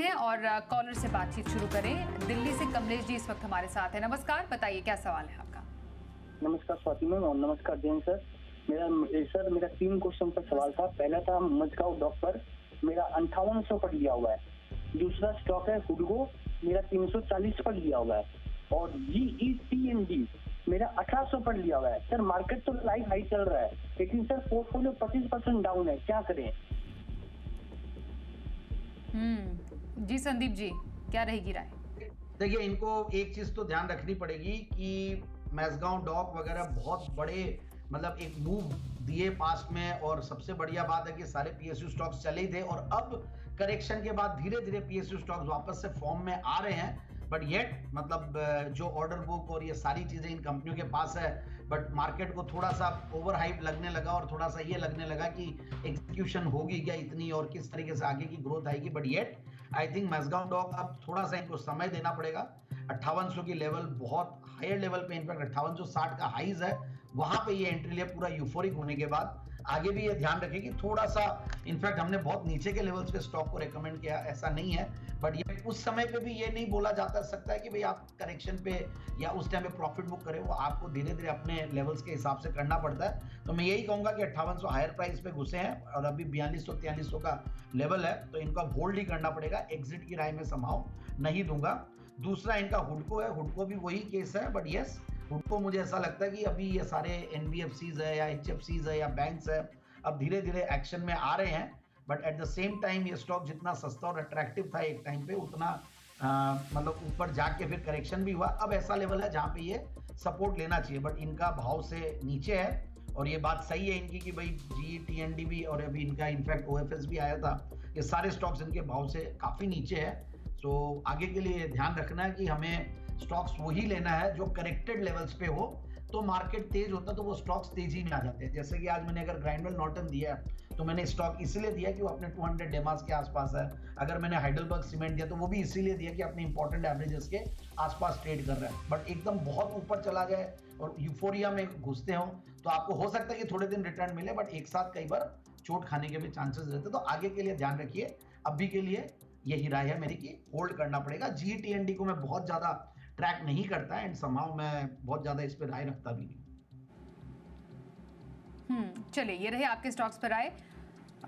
हैं और कॉलर से बातचीत शुरू करें। दिल्ली से कमलेश जी इस वक्त हमारे साथ है। नमस्कार, बताइए क्या सवाल है आपका। नमस्कार स्वाति मैम और नमस्कार जैन सर। मेरा 3 क्वेश्चन पर सवाल था। पहला था मजगांव डॉक पर मेरा 5800 पर लिया हुआ है। दूसरा स्टॉक है हुडको, मेरा 340 पर लिया हुआ है। और GETND मेरा 1800 पर लिया हुआ है। सर मार्केट तो लाइव हाई चल रहा है, लेकिन सर पोर्टफोलियो 25% डाउन है, क्या करें? जी संदीप जी, क्या रहेगी राय? देखिए, इनको एक चीज तो ध्यान रखनी पड़ेगी कि मैसगांव डॉक वगैरह बहुत बड़े मतलब एक मूव दिए पास्ट में, और सबसे बढ़िया बात है कि सारे पीएसयू स्टॉक्स चले ही थे और अब करेक्शन के बाद धीरे धीरे पीएसयू स्टॉक्स वापस से फॉर्म में आ रहे हैं। बट येट मतलब जो ऑर्डर बुक और ये सारी चीजें इन कंपनियों के पास है, बट मार्केट को थोड़ा सा ओवर हाइप लगने लगा और थोड़ा सा ये लगने लगा कि एग्जीक्यूशन होगी क्या इतनी और किस तरीके से आगे की ग्रोथ आएगी। But yet I think Mazagon dock अब थोड़ा सा इनको समय देना पड़ेगा। 5800 की लेवल बहुत हायर लेवल पे, इनफैक्ट 5860 का हाइज है, वहां पे ये एंट्री ले पूरा यूफोरिक होने के बाद। आगे भी ये ध्यान रखें कि थोड़ा सा, इनफैक्ट हमने बहुत नीचे के लेवल्स पे स्टॉक को रेकमेंड किया, ऐसा नहीं है। बट ये उस समय पे भी ये नहीं बोला जाता सकता है कि भाई आप करेक्शन पे या उस टाइम पे प्रॉफिट बुक करें, वो आपको धीरे धीरे अपने लेवल्स के हिसाब से करना पड़ता है। तो मैं यही कहूंगा कि 5800 हायर प्राइस पे घुसे हैं और अभी 4200-4300 का लेवल है, तो इनको होल्ड ही करना पड़ेगा। एग्जिट की राय में संभाव नहीं दूंगा। दूसरा इनका हुडको है, हुडको भी वही केस है। बट यस, हुडको मुझे ऐसा लगता है कि अभी ये सारे NBFCs है या HFCs है या बैंक्स है, अब धीरे धीरे एक्शन में आ रहे हैं। But at the same time ये स्टॉक जितना सस्ता और अट्रैक्टिव था एक टाइम पे, उतना मतलब ऊपर जाके फिर करेक्शन भी हुआ। अब ऐसा लेवल है जहां पे ये सपोर्ट लेना चाहिए, बट इनका भाव से नीचे है। और ये बात सही है इनकी कि भाई GETND भी और अभी इनका इनफैक्ट OFS भी आया था, ये सारे स्टॉक्स इनके भाव से काफी नीचे है। तो आगे के लिए ध्यान रखना है कि हमें स्टॉक्स वही लेना है जो करेक्टेड लेवल्स पे हो। तो मार्केट तेज होता तो वो स्टॉक्स तेजी में आ जाते हैं। जैसे कि आज मैंने अगर ग्राइंडवेल नॉर्टन दिया तो मैंने स्टॉक इसीलिए दिया कि वो अपने 200 डेमास के आसपास है। अगर मैंने हाइडेलबर्ग सीमेंट दिया तो वो भी इसीलिए दिया कि अपने इंपॉर्टेंट एवरेजेस के आसपास ट्रेड कर रहा है। बट एकदम बहुत ऊपर चला जाए और यूफोरिया में घुसते हो तो आपको हो सकता है कि थोड़े दिन रिटर्न मिले, बट एक साथ कई बार चोट खाने के भी चांसेस रहते। तो आगे के लिए ध्यान रखिए। अभी के लिए यही राय है मेरी कि होल्ड करना पड़ेगा। GETND को मैं बहुत ज्यादा ट्रैक नहीं करता है एंड समहाउ मैं बहुत ज्यादा इस पे राय रखता भी नहीं। चलिए, ये रहे आपके स्टॉक्स पर राय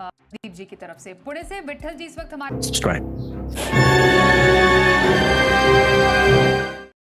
दीप जी की तरफ से। पुणे से विठल जी इस वक्त हमारे